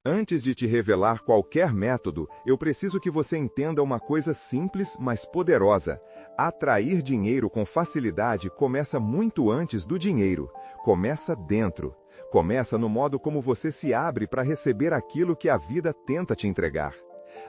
Antes de te revelar qualquer método, eu preciso que você entenda uma coisa simples, mas poderosa. Atrair dinheiro com facilidade começa muito antes do dinheiro. Começa dentro. Começa no modo como você se abre para receber aquilo que a vida tenta te entregar.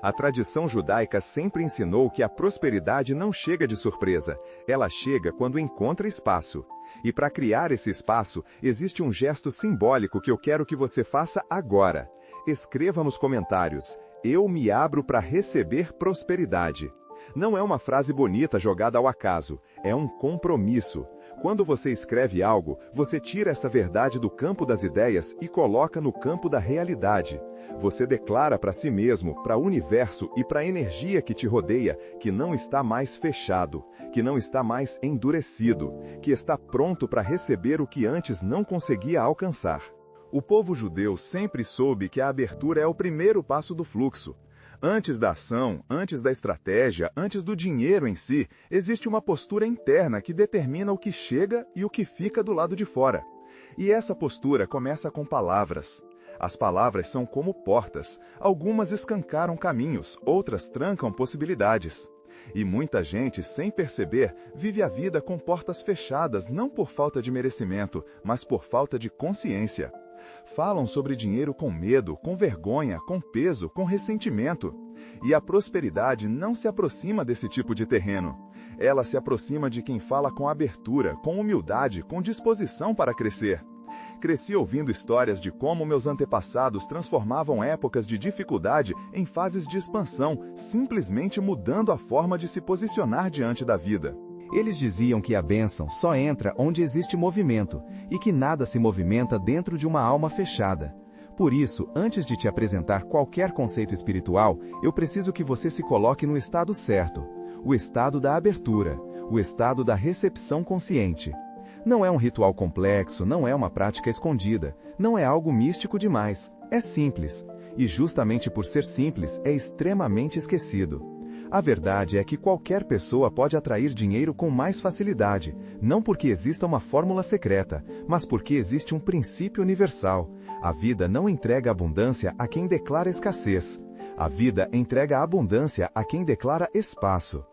A tradição judaica sempre ensinou que a prosperidade não chega de surpresa. Ela chega quando encontra espaço. E para criar esse espaço, existe um gesto simbólico que eu quero que você faça agora. Escreva nos comentários: eu me abro para receber prosperidade. Não é uma frase bonita jogada ao acaso, é um compromisso. Quando você escreve algo, você tira essa verdade do campo das ideias e coloca no campo da realidade. Você declara para si mesmo, para o universo e para a energia que te rodeia que não está mais fechado, que não está mais endurecido, que está pronto para receber o que antes não conseguia alcançar. O povo judeu sempre soube que a abertura é o primeiro passo do fluxo. Antes da ação, antes da estratégia, antes do dinheiro em si, existe uma postura interna que determina o que chega e o que fica do lado de fora. E essa postura começa com palavras. As palavras são como portas. Algumas escancaram caminhos, outras trancam possibilidades. E muita gente, sem perceber, vive a vida com portas fechadas, não por falta de merecimento, mas por falta de consciência. Falam sobre dinheiro com medo, com vergonha, com peso, com ressentimento. E a prosperidade não se aproxima desse tipo de terreno. Ela se aproxima de quem fala com abertura, com humildade, com disposição para crescer. Cresci ouvindo histórias de como meus antepassados transformavam épocas de dificuldade em fases de expansão, simplesmente mudando a forma de se posicionar diante da vida. Eles diziam que a bênção só entra onde existe movimento, e que nada se movimenta dentro de uma alma fechada. Por isso, antes de te apresentar qualquer conceito espiritual, eu preciso que você se coloque no estado certo, o estado da abertura, o estado da recepção consciente. Não é um ritual complexo, não é uma prática escondida, não é algo místico demais, é simples. E justamente por ser simples, é extremamente esquecido. A verdade é que qualquer pessoa pode atrair dinheiro com mais facilidade, não porque exista uma fórmula secreta, mas porque existe um princípio universal. A vida não entrega abundância a quem declara escassez. A vida entrega abundância a quem declara espaço.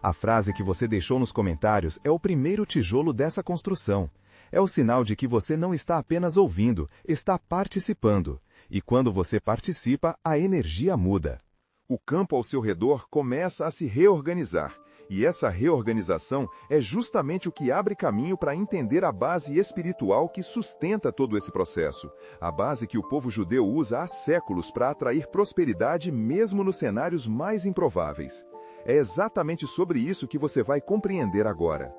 A frase que você deixou nos comentários é o primeiro tijolo dessa construção. É o sinal de que você não está apenas ouvindo, está participando. E quando você participa, a energia muda. O campo ao seu redor começa a se reorganizar, e essa reorganização é justamente o que abre caminho para entender a base espiritual que sustenta todo esse processo, a base que o povo judeu usa há séculos para atrair prosperidade mesmo nos cenários mais improváveis. É exatamente sobre isso que você vai compreender agora.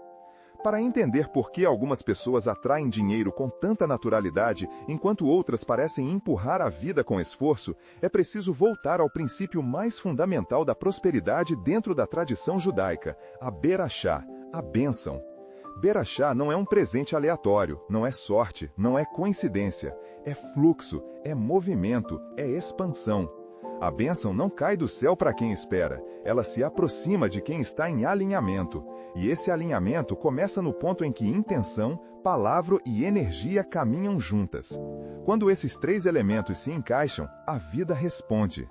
Para entender por que algumas pessoas atraem dinheiro com tanta naturalidade, enquanto outras parecem empurrar a vida com esforço, é preciso voltar ao princípio mais fundamental da prosperidade dentro da tradição judaica, a Berachá, a bênção. Berachá não é um presente aleatório, não é sorte, não é coincidência, é fluxo, é movimento, é expansão. A bênção não cai do céu para quem espera, ela se aproxima de quem está em alinhamento. E esse alinhamento começa no ponto em que intenção, palavra e energia caminham juntas. Quando esses três elementos se encaixam, a vida responde.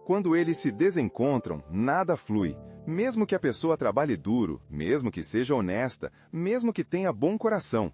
Quando eles se desencontram, nada flui. Mesmo que a pessoa trabalhe duro, mesmo que seja honesta, mesmo que tenha bom coração.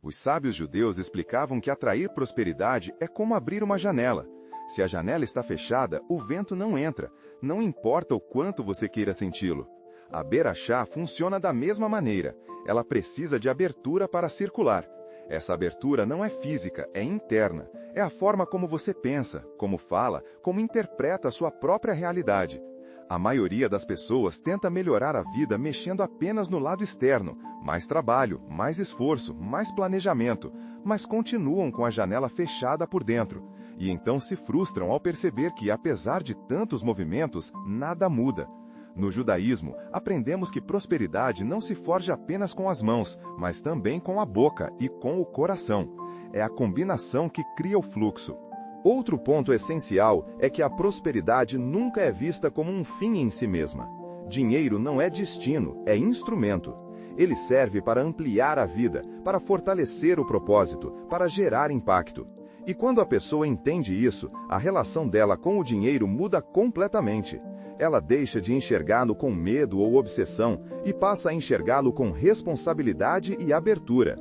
Os sábios judeus explicavam que atrair prosperidade é como abrir uma janela. Se a janela está fechada, o vento não entra, não importa o quanto você queira senti-lo. A Berachá funciona da mesma maneira, ela precisa de abertura para circular. Essa abertura não é física, é interna, é a forma como você pensa, como fala, como interpreta a sua própria realidade. A maioria das pessoas tenta melhorar a vida mexendo apenas no lado externo, mais trabalho, mais esforço, mais planejamento, mas continuam com a janela fechada por dentro. E então se frustram ao perceber que, apesar de tantos movimentos, nada muda. No judaísmo, aprendemos que prosperidade não se forja apenas com as mãos, mas também com a boca e com o coração. É a combinação que cria o fluxo. Outro ponto essencial é que a prosperidade nunca é vista como um fim em si mesma. Dinheiro não é destino, é instrumento. Ele serve para ampliar a vida, para fortalecer o propósito, para gerar impacto. E quando a pessoa entende isso, a relação dela com o dinheiro muda completamente. Ela deixa de enxergá-lo com medo ou obsessão e passa a enxergá-lo com responsabilidade e abertura.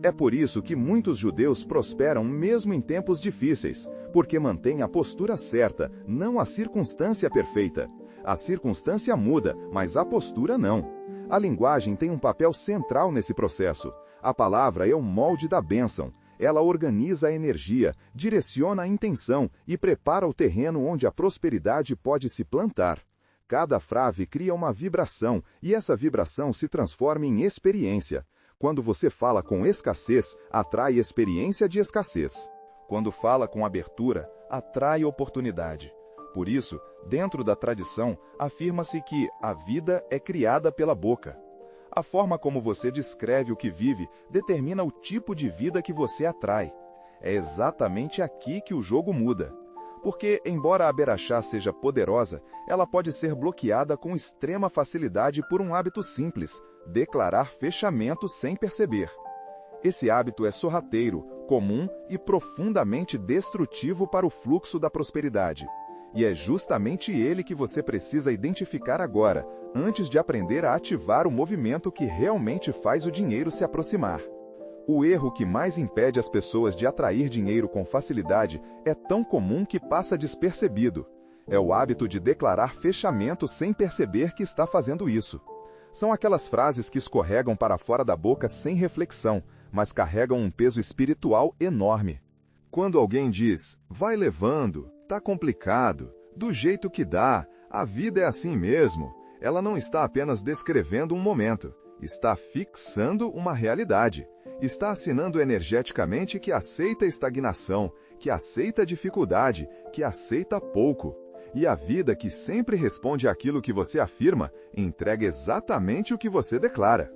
É por isso que muitos judeus prosperam mesmo em tempos difíceis, porque mantêm a postura certa, não a circunstância perfeita. A circunstância muda, mas a postura não. A linguagem tem um papel central nesse processo. A palavra é o molde da bênção. Ela organiza a energia, direciona a intenção e prepara o terreno onde a prosperidade pode se plantar. Cada frase cria uma vibração e essa vibração se transforma em experiência. Quando você fala com escassez, atrai experiência de escassez. Quando fala com abertura, atrai oportunidade. Por isso, dentro da tradição, afirma-se que a vida é criada pela boca. A forma como você descreve o que vive determina o tipo de vida que você atrai. É exatamente aqui que o jogo muda. Porque, embora a Berachá seja poderosa, ela pode ser bloqueada com extrema facilidade por um hábito simples, declarar fechamento sem perceber. Esse hábito é sorrateiro, comum e profundamente destrutivo para o fluxo da prosperidade. E é justamente ele que você precisa identificar agora, antes de aprender a ativar o movimento que realmente faz o dinheiro se aproximar. O erro que mais impede as pessoas de atrair dinheiro com facilidade é tão comum que passa despercebido. É o hábito de declarar fechamento sem perceber que está fazendo isso. São aquelas frases que escorregam para fora da boca sem reflexão, mas carregam um peso espiritual enorme. Quando alguém diz, vai levando, tá complicado, do jeito que dá, a vida é assim mesmo, ela não está apenas descrevendo um momento, está fixando uma realidade. Está assinando energeticamente que aceita estagnação, que aceita dificuldade, que aceita pouco. E a vida que sempre responde àquilo que você afirma, entrega exatamente o que você declara.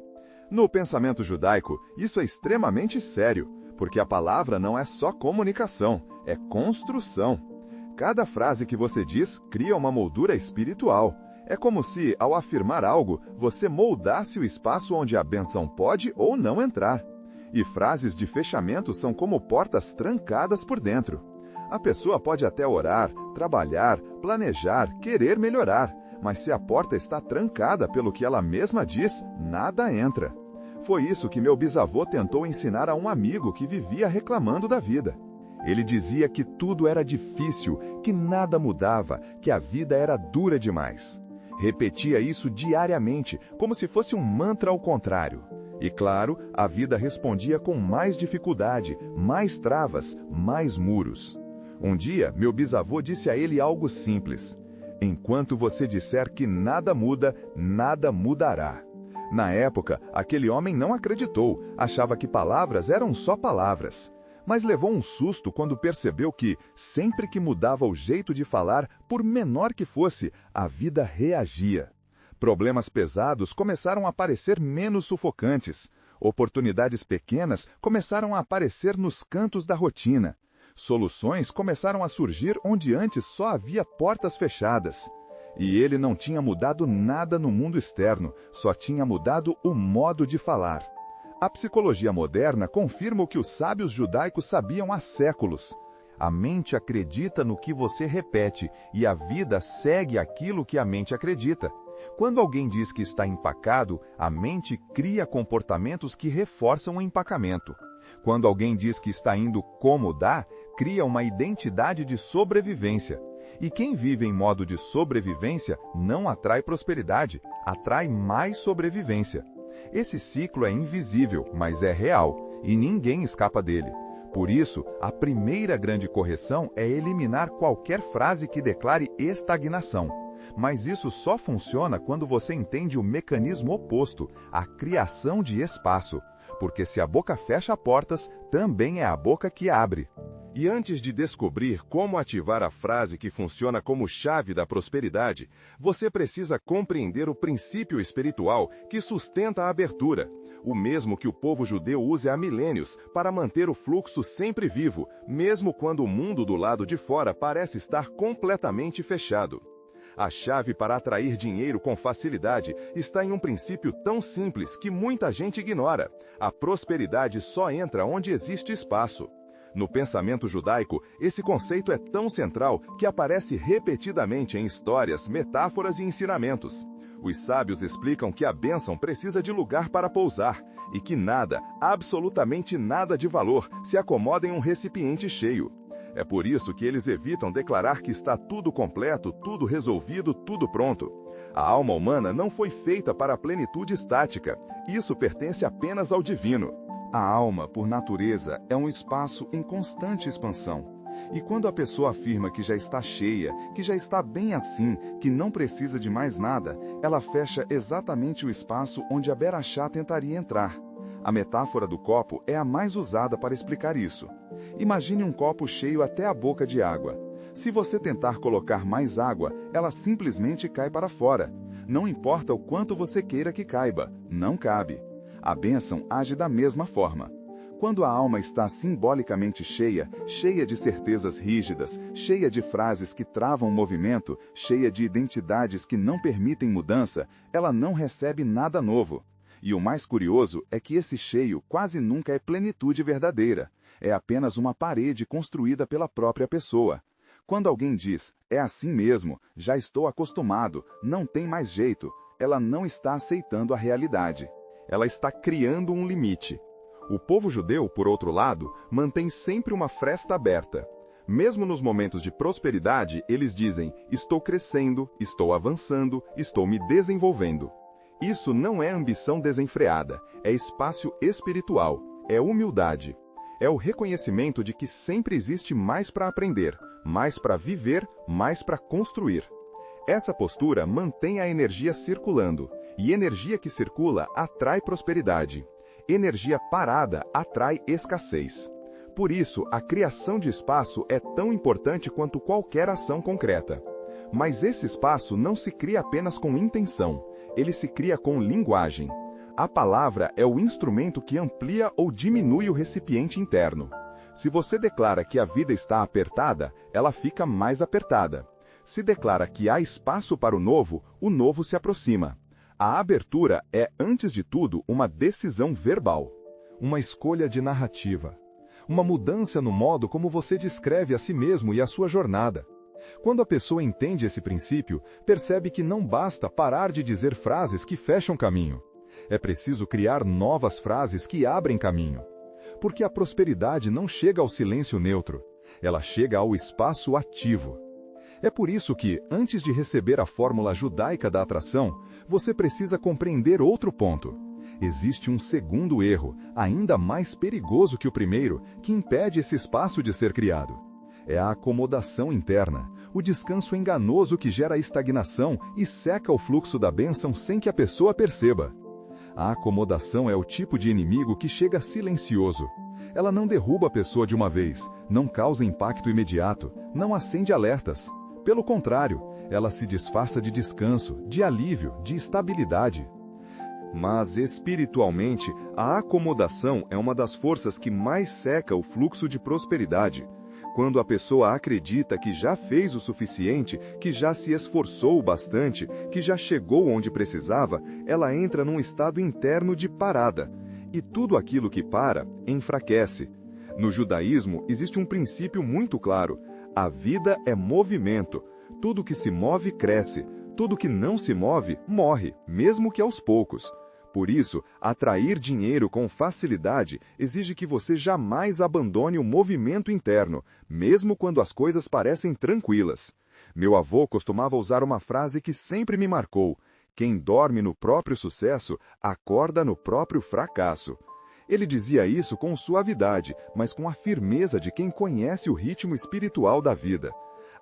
No pensamento judaico, isso é extremamente sério, porque a palavra não é só comunicação, é construção. Cada frase que você diz cria uma moldura espiritual. É como se, ao afirmar algo, você moldasse o espaço onde a bênção pode ou não entrar. E frases de fechamento são como portas trancadas por dentro. A pessoa pode até orar, trabalhar, planejar, querer melhorar, mas se a porta está trancada pelo que ela mesma diz, nada entra. Foi isso que meu bisavô tentou ensinar a um amigo que vivia reclamando da vida. Ele dizia que tudo era difícil, que nada mudava, que a vida era dura demais. Repetia isso diariamente, como se fosse um mantra ao contrário. E claro, a vida respondia com mais dificuldade, mais travas, mais muros. Um dia, meu bisavô disse a ele algo simples. Enquanto você disser que nada muda, nada mudará. Na época, aquele homem não acreditou, achava que palavras eram só palavras. Mas levou um susto quando percebeu que, sempre que mudava o jeito de falar, por menor que fosse, a vida reagia. Problemas pesados começaram a parecer menos sufocantes. Oportunidades pequenas começaram a aparecer nos cantos da rotina. Soluções começaram a surgir onde antes só havia portas fechadas. E ele não tinha mudado nada no mundo externo, só tinha mudado o modo de falar. A psicologia moderna confirma o que os sábios judaicos sabiam há séculos. A mente acredita no que você repete e a vida segue aquilo que a mente acredita. Quando alguém diz que está empacado, a mente cria comportamentos que reforçam o empacamento. Quando alguém diz que está indo como dá, cria uma identidade de sobrevivência. E quem vive em modo de sobrevivência não atrai prosperidade, atrai mais sobrevivência. Esse ciclo é invisível, mas é real, e ninguém escapa dele. Por isso, a primeira grande correção é eliminar qualquer frase que declare estagnação. Mas isso só funciona quando você entende o mecanismo oposto, a criação de espaço. Porque se a boca fecha portas, também é a boca que abre. E antes de descobrir como ativar a frase que funciona como chave da prosperidade, você precisa compreender o princípio espiritual que sustenta a abertura, o mesmo que o povo judeu usa há milênios para manter o fluxo sempre vivo, mesmo quando o mundo do lado de fora parece estar completamente fechado. A chave para atrair dinheiro com facilidade está em um princípio tão simples que muita gente ignora. A prosperidade só entra onde existe espaço. No pensamento judaico, esse conceito é tão central que aparece repetidamente em histórias, metáforas e ensinamentos. Os sábios explicam que a bênção precisa de lugar para pousar e que nada, absolutamente nada de valor, se acomoda em um recipiente cheio. É por isso que eles evitam declarar que está tudo completo, tudo resolvido, tudo pronto. A alma humana não foi feita para a plenitude estática. Isso pertence apenas ao divino. A alma, por natureza, é um espaço em constante expansão. E quando a pessoa afirma que já está cheia, que já está bem assim, que não precisa de mais nada, ela fecha exatamente o espaço onde a Berachá tentaria entrar. A metáfora do copo é a mais usada para explicar isso. Imagine um copo cheio até a boca de água. Se você tentar colocar mais água, ela simplesmente cai para fora. Não importa o quanto você queira que caiba, não cabe. A bênção age da mesma forma. Quando a alma está simbolicamente cheia, cheia de certezas rígidas, cheia de frases que travam o movimento, cheia de identidades que não permitem mudança, ela não recebe nada novo. E o mais curioso é que esse cheio quase nunca é plenitude verdadeira. É apenas uma parede construída pela própria pessoa. Quando alguém diz, é assim mesmo, já estou acostumado, não tem mais jeito, ela não está aceitando a realidade. Ela está criando um limite. O povo judeu, por outro lado, mantém sempre uma fresta aberta. Mesmo nos momentos de prosperidade, eles dizem, estou crescendo, estou avançando, estou me desenvolvendo. Isso não é ambição desenfreada, é espaço espiritual, é humildade. É o reconhecimento de que sempre existe mais para aprender, mais para viver, mais para construir. Essa postura mantém a energia circulando, e energia que circula atrai prosperidade. Energia parada atrai escassez. Por isso, a criação de espaço é tão importante quanto qualquer ação concreta. Mas esse espaço não se cria apenas com intenção, ele se cria com linguagem. A palavra é o instrumento que amplia ou diminui o recipiente interno. Se você declara que a vida está apertada, ela fica mais apertada. Se declara que há espaço para o novo se aproxima. A abertura é, antes de tudo, uma decisão verbal. Uma escolha de narrativa. Uma mudança no modo como você descreve a si mesmo e a sua jornada. Quando a pessoa entende esse princípio, percebe que não basta parar de dizer frases que fecham caminho. É preciso criar novas frases que abrem caminho. Porque a prosperidade não chega ao silêncio neutro. Ela chega ao espaço ativo. É por isso que, antes de receber a fórmula judaica da atração, você precisa compreender outro ponto. Existe um segundo erro, ainda mais perigoso que o primeiro, que impede esse espaço de ser criado. É a acomodação interna, o descanso enganoso que gera estagnação e seca o fluxo da bênção sem que a pessoa perceba. A acomodação é o tipo de inimigo que chega silencioso. Ela não derruba a pessoa de uma vez, não causa impacto imediato, não acende alertas. Pelo contrário, ela se disfarça de descanso, de alívio, de estabilidade. Mas, espiritualmente, a acomodação é uma das forças que mais seca o fluxo de prosperidade. Quando a pessoa acredita que já fez o suficiente, que já se esforçou o bastante, que já chegou onde precisava, ela entra num estado interno de parada. E tudo aquilo que para, enfraquece. No judaísmo, existe um princípio muito claro. A vida é movimento. Tudo que se move cresce. Tudo que não se move, morre, mesmo que aos poucos. Por isso, atrair dinheiro com facilidade exige que você jamais abandone o movimento interno, mesmo quando as coisas parecem tranquilas. Meu avô costumava usar uma frase que sempre me marcou: quem dorme no próprio sucesso, acorda no próprio fracasso. Ele dizia isso com suavidade, mas com a firmeza de quem conhece o ritmo espiritual da vida.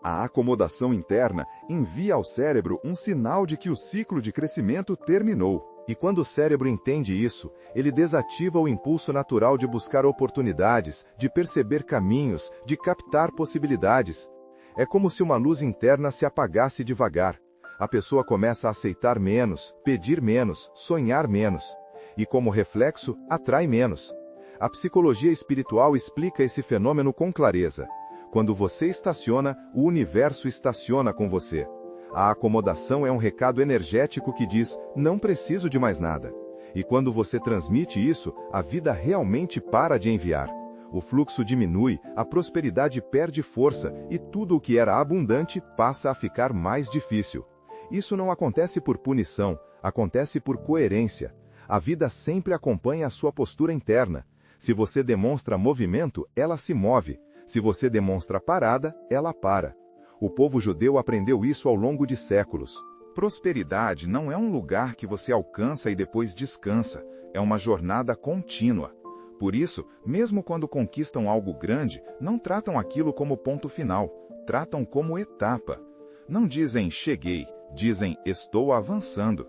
A acomodação interna envia ao cérebro um sinal de que o ciclo de crescimento terminou. E quando o cérebro entende isso, ele desativa o impulso natural de buscar oportunidades, de perceber caminhos, de captar possibilidades. É como se uma luz interna se apagasse devagar. A pessoa começa a aceitar menos, pedir menos, sonhar menos. E como reflexo, atrai menos. A psicologia espiritual explica esse fenômeno com clareza. Quando você estaciona, o universo estaciona com você. A acomodação é um recado energético que diz, não preciso de mais nada. E quando você transmite isso, a vida realmente para de enviar. O fluxo diminui, a prosperidade perde força e tudo o que era abundante passa a ficar mais difícil. Isso não acontece por punição, acontece por coerência. A vida sempre acompanha a sua postura interna. Se você demonstra movimento, ela se move. Se você demonstra parada, ela para. O povo judeu aprendeu isso ao longo de séculos. Prosperidade não é um lugar que você alcança e depois descansa. É uma jornada contínua. Por isso, mesmo quando conquistam algo grande, não tratam aquilo como ponto final. Tratam como etapa. Não dizem cheguei, dizem estou avançando.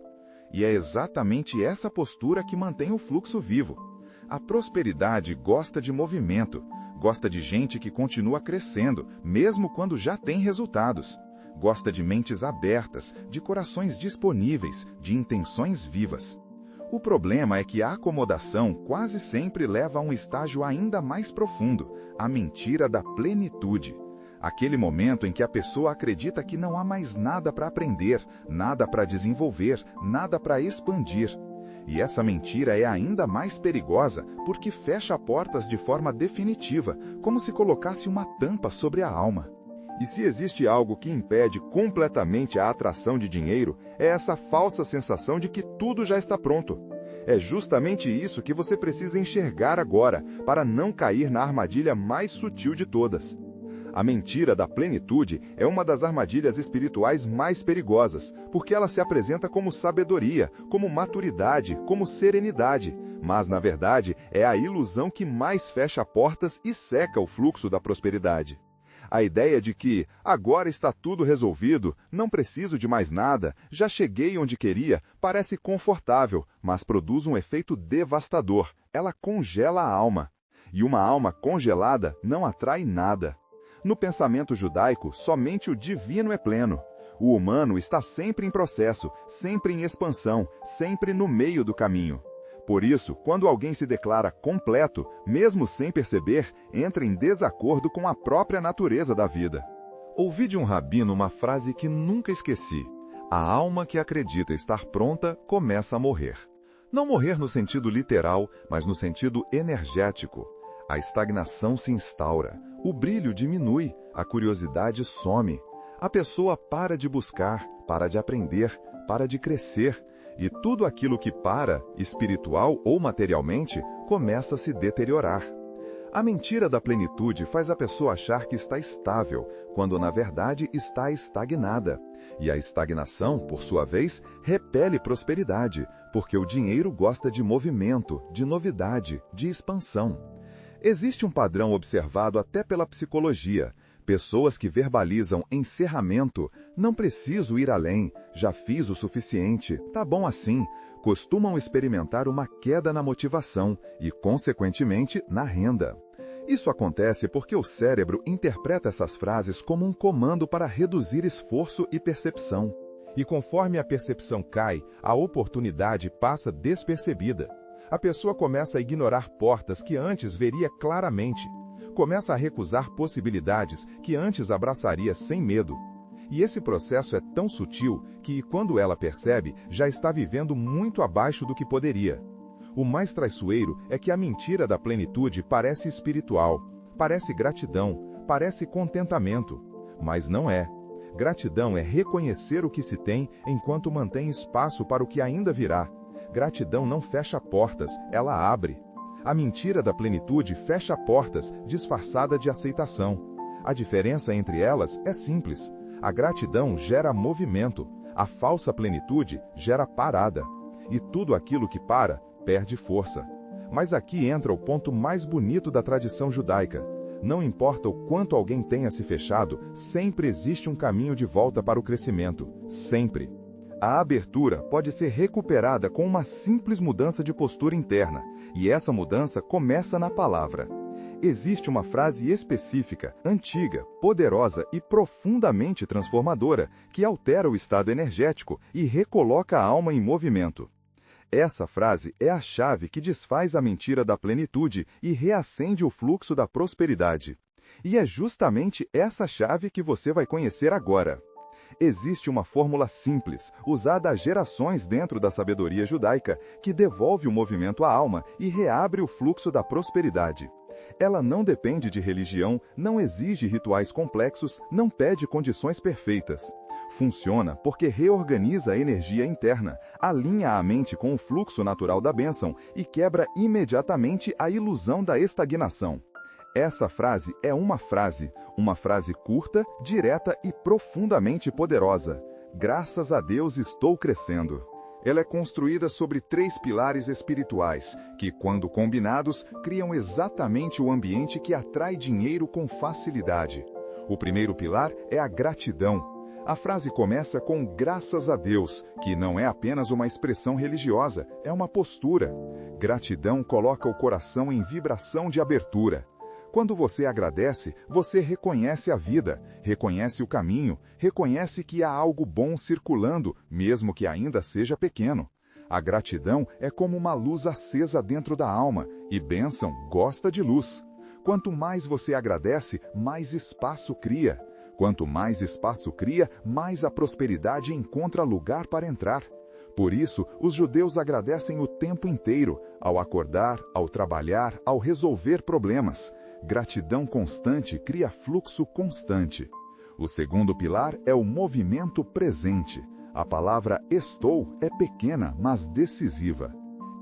E é exatamente essa postura que mantém o fluxo vivo. A prosperidade gosta de movimento, gosta de gente que continua crescendo, mesmo quando já tem resultados. Gosta de mentes abertas, de corações disponíveis, de intenções vivas. O problema é que a acomodação quase sempre leva a um estágio ainda mais profundo, a mentira da plenitude. Aquele momento em que a pessoa acredita que não há mais nada para aprender, nada para desenvolver, nada para expandir. E essa mentira é ainda mais perigosa porque fecha portas de forma definitiva, como se colocasse uma tampa sobre a alma. E se existe algo que impede completamente a atração de dinheiro, é essa falsa sensação de que tudo já está pronto. É justamente isso que você precisa enxergar agora, para não cair na armadilha mais sutil de todas. A mentira da plenitude é uma das armadilhas espirituais mais perigosas, porque ela se apresenta como sabedoria, como maturidade, como serenidade. Mas, na verdade, é a ilusão que mais fecha portas e seca o fluxo da prosperidade. A ideia de que agora está tudo resolvido, não preciso de mais nada, já cheguei onde queria, parece confortável, mas produz um efeito devastador. Ela congela a alma. E uma alma congelada não atrai nada. No pensamento judaico, somente o divino é pleno. O humano está sempre em processo, sempre em expansão, sempre no meio do caminho. Por isso, quando alguém se declara completo, mesmo sem perceber, entra em desacordo com a própria natureza da vida. Ouvi de um rabino uma frase que nunca esqueci. A alma que acredita estar pronta começa a morrer. Não morrer no sentido literal, mas no sentido energético. A estagnação se instaura, o brilho diminui, a curiosidade some. A pessoa para de buscar, para de aprender, para de crescer. E tudo aquilo que para, espiritual ou materialmente, começa a se deteriorar. A mentira da plenitude faz a pessoa achar que está estável, quando na verdade está estagnada. E a estagnação, por sua vez, repele prosperidade, porque o dinheiro gosta de movimento, de novidade, de expansão. Existe um padrão observado até pela psicologia. Pessoas que verbalizam encerramento, não preciso ir além, já fiz o suficiente, tá bom assim, costumam experimentar uma queda na motivação e, consequentemente, na renda. Isso acontece porque o cérebro interpreta essas frases como um comando para reduzir esforço e percepção. E conforme a percepção cai, a oportunidade passa despercebida. A pessoa começa a ignorar portas que antes veria claramente. Começa a recusar possibilidades que antes abraçaria sem medo. E esse processo é tão sutil que, quando ela percebe, já está vivendo muito abaixo do que poderia. O mais traiçoeiro é que a mentira da plenitude parece espiritual, parece gratidão, parece contentamento. Mas não é. Gratidão é reconhecer o que se tem enquanto mantém espaço para o que ainda virá. Gratidão não fecha portas, ela abre. A mentira da plenitude fecha portas, disfarçada de aceitação. A diferença entre elas é simples. A gratidão gera movimento, a falsa plenitude gera parada. E tudo aquilo que para, perde força. Mas aqui entra o ponto mais bonito da tradição judaica. Não importa o quanto alguém tenha se fechado, sempre existe um caminho de volta para o crescimento. Sempre. A abertura pode ser recuperada com uma simples mudança de postura interna, e essa mudança começa na palavra. Existe uma frase específica, antiga, poderosa e profundamente transformadora, que altera o estado energético e recoloca a alma em movimento. Essa frase é a chave que desfaz a mentira da plenitude e reacende o fluxo da prosperidade. E é justamente essa chave que você vai conhecer agora. Existe uma fórmula simples, usada há gerações dentro da sabedoria judaica, que devolve o movimento à alma e reabre o fluxo da prosperidade. Ela não depende de religião, não exige rituais complexos, não pede condições perfeitas. Funciona porque reorganiza a energia interna, alinha a mente com o fluxo natural da bênção e quebra imediatamente a ilusão da estagnação. Essa frase é uma frase curta, direta e profundamente poderosa. Graças a Deus estou crescendo. Ela é construída sobre 3 pilares espirituais, que, quando combinados, criam exatamente o ambiente que atrai dinheiro com facilidade. O primeiro pilar é a gratidão. A frase começa com graças a Deus, que não é apenas uma expressão religiosa, é uma postura. Gratidão coloca o coração em vibração de abertura. Quando você agradece, você reconhece a vida, reconhece o caminho, reconhece que há algo bom circulando, mesmo que ainda seja pequeno. A gratidão é como uma luz acesa dentro da alma, e bênção gosta de luz. Quanto mais você agradece, mais espaço cria. Quanto mais espaço cria, mais a prosperidade encontra lugar para entrar. Por isso, os judeus agradecem o tempo inteiro, ao acordar, ao trabalhar, ao resolver problemas. Gratidão constante cria fluxo constante. O segundo pilar é o movimento presente. A palavra estou é pequena, mas decisiva.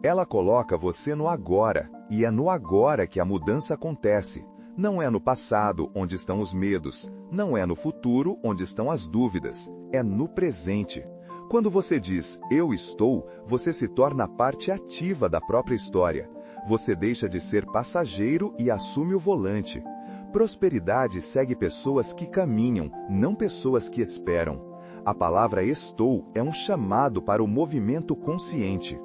Ela coloca você no agora, e é no agora que a mudança acontece. Não é no passado, onde estão os medos. Não é no futuro, onde estão as dúvidas. É no presente. Quando você diz, eu estou, você se torna parte ativa da própria história. Você deixa de ser passageiro e assume o volante. Prosperidade segue pessoas que caminham, não pessoas que esperam. A palavra estou é um chamado para o movimento consciente.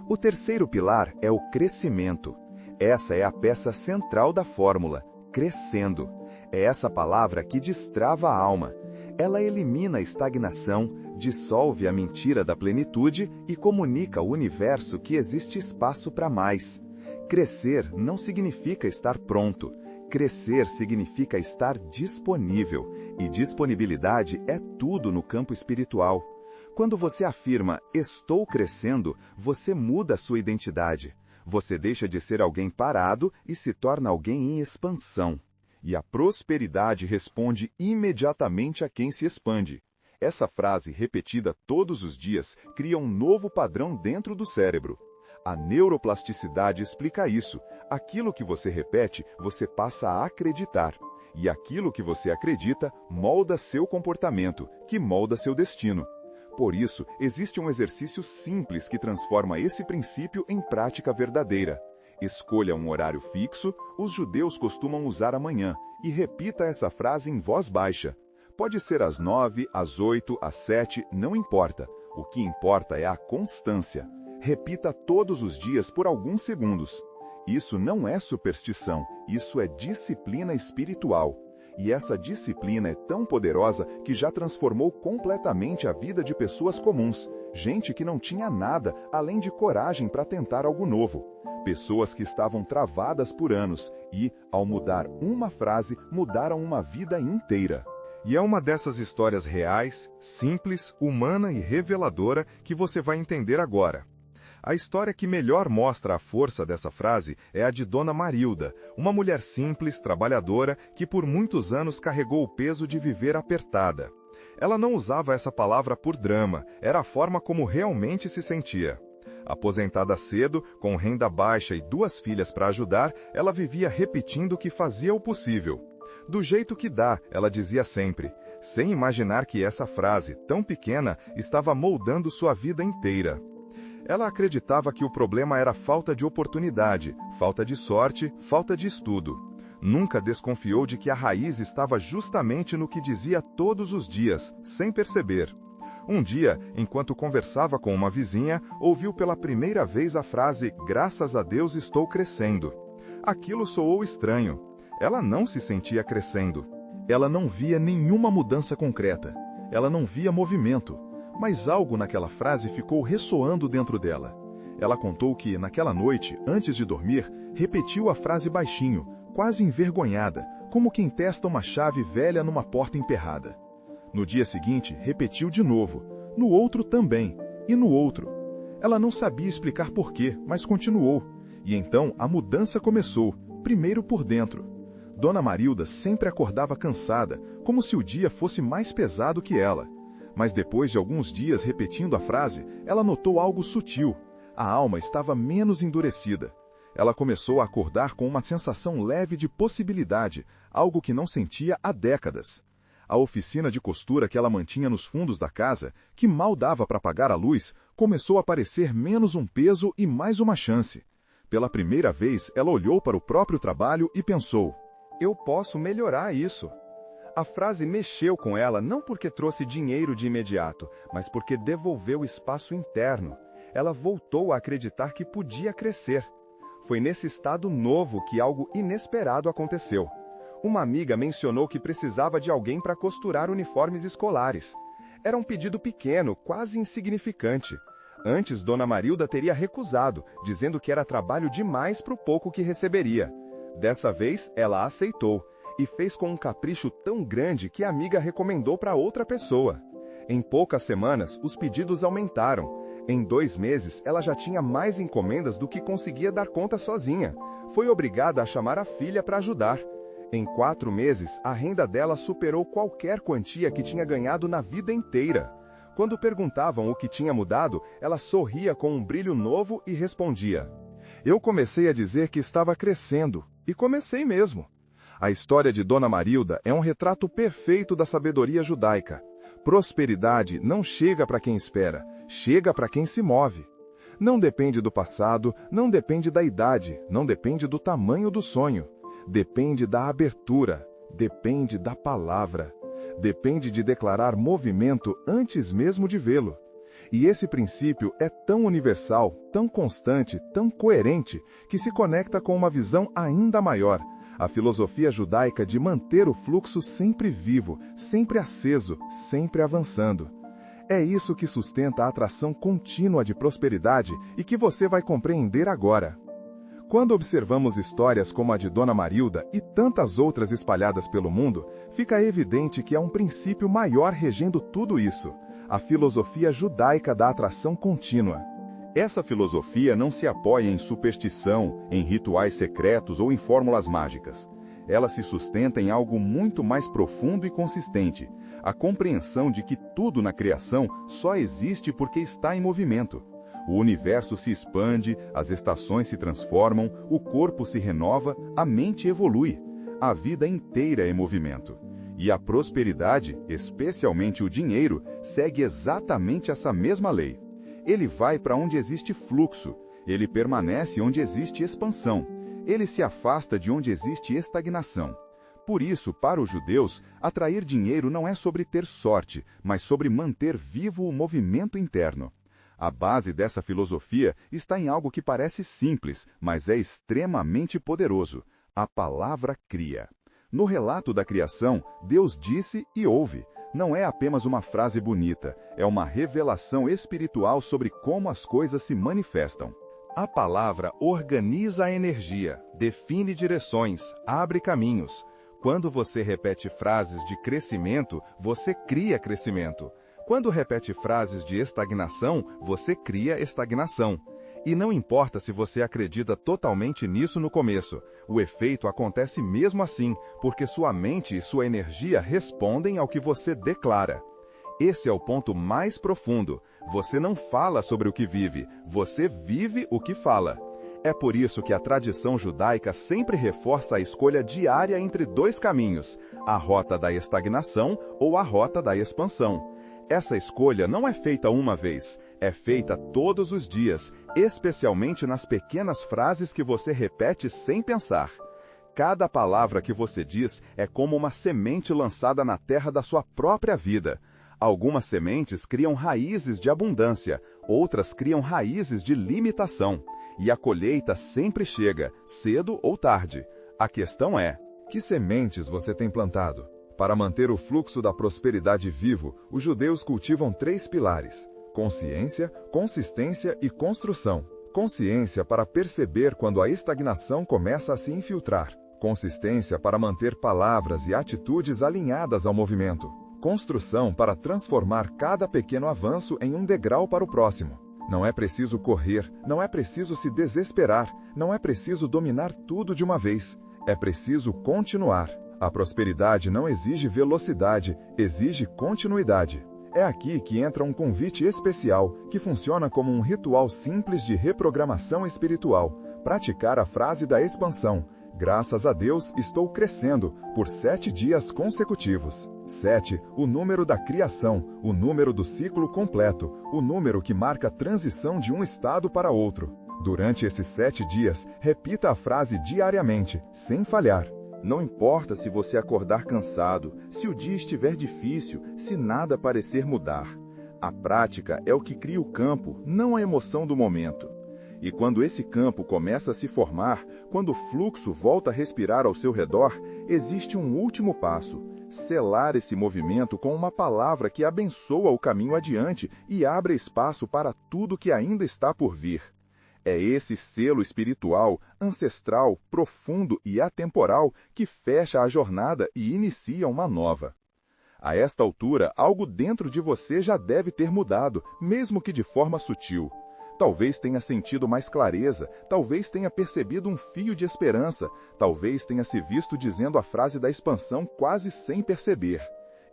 O terceiro pilar é o crescimento. Essa é a peça central da fórmula, crescendo. É essa palavra que destrava a alma. Ela elimina a estagnação, dissolve a mentira da plenitude e comunica ao universo que existe espaço para mais. Crescer não significa estar pronto. Crescer significa estar disponível. E disponibilidade é tudo no campo espiritual. Quando você afirma, estou crescendo, você muda a sua identidade. Você deixa de ser alguém parado e se torna alguém em expansão. E a prosperidade responde imediatamente a quem se expande. Essa frase, repetida todos os dias, cria um novo padrão dentro do cérebro. A neuroplasticidade explica isso. Aquilo que você repete, você passa a acreditar. E aquilo que você acredita molda seu comportamento, que molda seu destino. Por isso, existe um exercício simples que transforma esse princípio em prática verdadeira. Escolha um horário fixo, os judeus costumam usar amanhã, e repita essa frase em voz baixa. Pode ser às 9, às 8, às 7, não importa. O que importa é a constância. Repita todos os dias por alguns segundos. Isso não é superstição, isso é disciplina espiritual. E essa disciplina é tão poderosa que já transformou completamente a vida de pessoas comuns. Gente que não tinha nada, além de coragem para tentar algo novo. Pessoas que estavam travadas por anos e, ao mudar uma frase, mudaram uma vida inteira. E é uma dessas histórias reais, simples, humana e reveladora que você vai entender agora. A história que melhor mostra a força dessa frase é a de Dona Marilda, uma mulher simples, trabalhadora, que por muitos anos carregou o peso de viver apertada. Ela não usava essa palavra por drama, era a forma como realmente se sentia. Aposentada cedo, com renda baixa e 2 filhas para ajudar, ela vivia repetindo que fazia o possível. Do jeito que dá, ela dizia sempre, sem imaginar que essa frase, tão pequena, estava moldando sua vida inteira. Ela acreditava que o problema era falta de oportunidade, falta de sorte, falta de estudo. Nunca desconfiou de que a raiz estava justamente no que dizia todos os dias, sem perceber. Um dia, enquanto conversava com uma vizinha, ouviu pela primeira vez a frase "Graças a Deus estou crescendo". Aquilo soou estranho. Ela não se sentia crescendo. Ela não via nenhuma mudança concreta. Ela não via movimento. Mas algo naquela frase ficou ressoando dentro dela. Ela contou que, naquela noite, antes de dormir, repetiu a frase baixinho, quase envergonhada, como quem testa uma chave velha numa porta emperrada. No dia seguinte, repetiu de novo, no outro também, e no outro. Ela não sabia explicar porquê, mas continuou. E então a mudança começou, Primeiro por dentro. Dona Marilda sempre acordava cansada, como se o dia fosse mais pesado que ela. Mas depois de alguns dias repetindo a frase, ela notou algo sutil. A alma estava menos endurecida. Ela começou a acordar com uma sensação leve de possibilidade, algo que não sentia há décadas. A oficina de costura que ela mantinha nos fundos da casa, que mal dava para pagar a luz, começou a parecer menos um peso e mais uma chance. Pela primeira vez, ela olhou para o próprio trabalho e pensou: eu posso melhorar isso. A frase mexeu com ela não porque trouxe dinheiro de imediato, mas porque devolveu espaço interno. Ela voltou a acreditar que podia crescer. Foi nesse estado novo que algo inesperado aconteceu. Uma amiga mencionou que precisava de alguém para costurar uniformes escolares. Era um pedido pequeno, quase insignificante. Antes, Dona Marilda teria recusado, dizendo que era trabalho demais para o pouco que receberia. Dessa vez, ela aceitou, e fez com um capricho tão grande que a amiga recomendou para outra pessoa. Em poucas semanas, os pedidos aumentaram. Em 2 meses, ela já tinha mais encomendas do que conseguia dar conta sozinha. Foi obrigada a chamar a filha para ajudar. Em 4 meses, a renda dela superou qualquer quantia que tinha ganhado na vida inteira. Quando perguntavam o que tinha mudado, ela sorria com um brilho novo e respondia: eu comecei a dizer que estava crescendo, e comecei mesmo. A história de Dona Marilda é um retrato perfeito da sabedoria judaica. Prosperidade não chega para quem espera, chega para quem se move. Não depende do passado, não depende da idade, não depende do tamanho do sonho. Depende da abertura, depende da palavra. Depende de declarar movimento antes mesmo de vê-lo. E esse princípio é tão universal, tão constante, tão coerente, que se conecta com uma visão ainda maior, a filosofia judaica de manter o fluxo sempre vivo, sempre aceso, sempre avançando. É isso que sustenta a atração contínua de prosperidade e que você vai compreender agora. Quando observamos histórias como a de Dona Marilda e tantas outras espalhadas pelo mundo, fica evidente que há um princípio maior regendo tudo isso: a filosofia judaica da atração contínua. Essa filosofia não se apoia em superstição, em rituais secretos ou em fórmulas mágicas. Ela se sustenta em algo muito mais profundo e consistente: a compreensão de que tudo na criação só existe porque está em movimento. O universo se expande, as estações se transformam, o corpo se renova, a mente evolui. A vida inteira é movimento. E a prosperidade, especialmente o dinheiro, segue exatamente essa mesma lei. Ele vai para onde existe fluxo, ele permanece onde existe expansão, ele se afasta de onde existe estagnação. Por isso, para os judeus, atrair dinheiro não é sobre ter sorte, mas sobre manter vivo o movimento interno. A base dessa filosofia está em algo que parece simples, mas é extremamente poderoso: a palavra cria. No relato da criação, Deus disse e houve. Não é apenas uma frase bonita, é uma revelação espiritual sobre como as coisas se manifestam. A palavra organiza a energia, define direções, abre caminhos. Quando você repete frases de crescimento, você cria crescimento. Quando repete frases de estagnação, você cria estagnação. E não importa se você acredita totalmente nisso no começo, o efeito acontece mesmo assim, porque sua mente e sua energia respondem ao que você declara. Esse é o ponto mais profundo. Você não fala sobre o que vive, você vive o que fala. É por isso que a tradição judaica sempre reforça a escolha diária entre 2 caminhos: a rota da estagnação ou a rota da expansão. Essa escolha não é feita uma vez, é feita todos os dias, especialmente nas pequenas frases que você repete sem pensar. Cada palavra que você diz é como uma semente lançada na terra da sua própria vida. Algumas sementes criam raízes de abundância, outras criam raízes de limitação. E a colheita sempre chega, cedo ou tarde. A questão é: que sementes você tem plantado? Para manter o fluxo da prosperidade vivo, os judeus cultivam 3 pilares: consciência, consistência e construção. Consciência para perceber quando a estagnação começa a se infiltrar. Consistência para manter palavras e atitudes alinhadas ao movimento. Construção para transformar cada pequeno avanço em um degrau para o próximo. Não é preciso correr, não é preciso se desesperar, não é preciso dominar tudo de uma vez. É preciso continuar. A prosperidade não exige velocidade, exige continuidade. É aqui que entra um convite especial, que funciona como um ritual simples de reprogramação espiritual. Praticar a frase da expansão. Graças a Deus, estou crescendo, por 7 dias consecutivos. 7, o número da criação, o número do ciclo completo, o número que marca a transição de um estado para outro. Durante esses 7 dias, repita a frase diariamente, sem falhar. Não importa se você acordar cansado, se o dia estiver difícil, se nada parecer mudar. A prática é o que cria o campo, não a emoção do momento. E quando esse campo começa a se formar, quando o fluxo volta a respirar ao seu redor, existe um último passo: selar esse movimento com uma palavra que abençoa o caminho adiante e abre espaço para tudo que ainda está por vir. É esse selo espiritual, ancestral, profundo e atemporal que fecha a jornada e inicia uma nova. A esta altura, algo dentro de você já deve ter mudado, mesmo que de forma sutil. Talvez tenha sentido mais clareza, talvez tenha percebido um fio de esperança, talvez tenha se visto dizendo a frase da expansão quase sem perceber.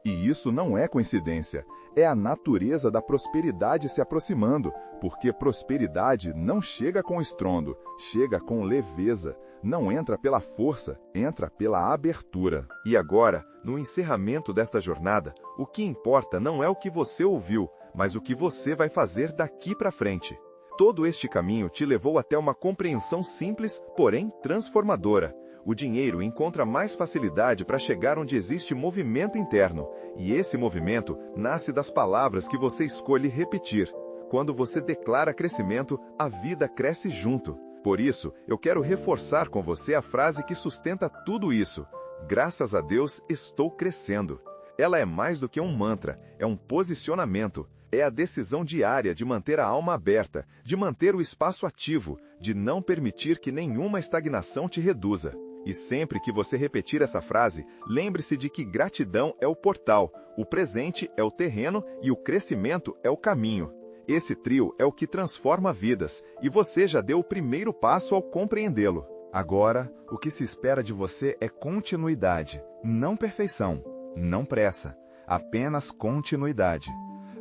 E isso não é coincidência, é a natureza da prosperidade se aproximando, porque prosperidade não chega com estrondo, chega com leveza, não entra pela força, entra pela abertura. E agora, no encerramento desta jornada, o que importa não é o que você ouviu, mas o que você vai fazer daqui para frente. Todo este caminho te levou até uma compreensão simples, porém transformadora. O dinheiro encontra mais facilidade para chegar onde existe movimento interno, e esse movimento nasce das palavras que você escolhe repetir. Quando você declara crescimento, a vida cresce junto. Por isso, eu quero reforçar com você a frase que sustenta tudo isso. Graças a Deus, estou crescendo. Ela é mais do que um mantra, é um posicionamento. É a decisão diária de manter a alma aberta, de manter o espaço ativo, de não permitir que nenhuma estagnação te reduza. E sempre que você repetir essa frase, lembre-se de que gratidão é o portal, o presente é o terreno e o crescimento é o caminho. Esse trio é o que transforma vidas, e você já deu o primeiro passo ao compreendê-lo. Agora, o que se espera de você é continuidade, não perfeição, não pressa, apenas continuidade.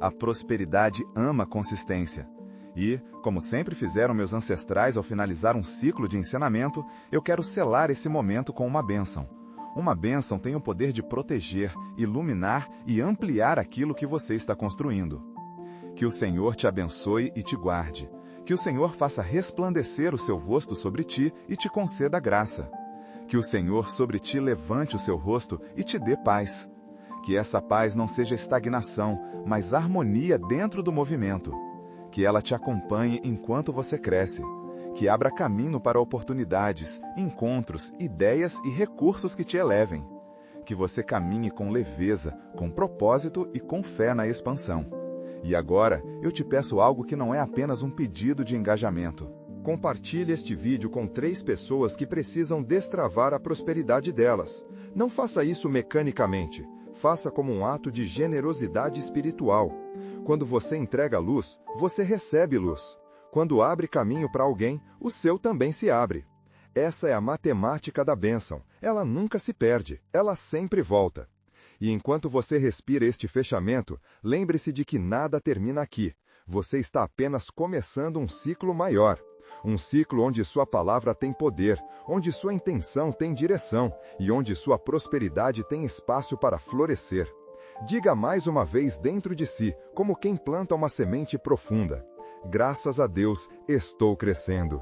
A prosperidade ama consistência. E, como sempre fizeram meus ancestrais ao finalizar um ciclo de ensinamento, eu quero selar esse momento com uma bênção. Uma bênção tem o poder de proteger, iluminar e ampliar aquilo que você está construindo. Que o Senhor te abençoe e te guarde. Que o Senhor faça resplandecer o seu rosto sobre ti e te conceda graça. Que o Senhor sobre ti levante o seu rosto e te dê paz. Que essa paz não seja estagnação, mas harmonia dentro do movimento. Que ela te acompanhe enquanto você cresce. Que abra caminho para oportunidades, encontros, ideias e recursos que te elevem. Que você caminhe com leveza, com propósito e com fé na expansão. E agora, eu te peço algo que não é apenas um pedido de engajamento. Compartilhe este vídeo com 3 pessoas que precisam destravar a prosperidade delas. Não faça isso mecanicamente. Faça como um ato de generosidade espiritual. Quando você entrega luz, você recebe luz. Quando abre caminho para alguém, o seu também se abre. Essa é a matemática da bênção. Ela nunca se perde, ela sempre volta. E enquanto você respira este fechamento, lembre-se de que nada termina aqui. Você está apenas começando um ciclo maior. Um ciclo onde sua palavra tem poder, onde sua intenção tem direção e onde sua prosperidade tem espaço para florescer. Diga mais uma vez dentro de si, como quem planta uma semente profunda: graças a Deus, estou crescendo.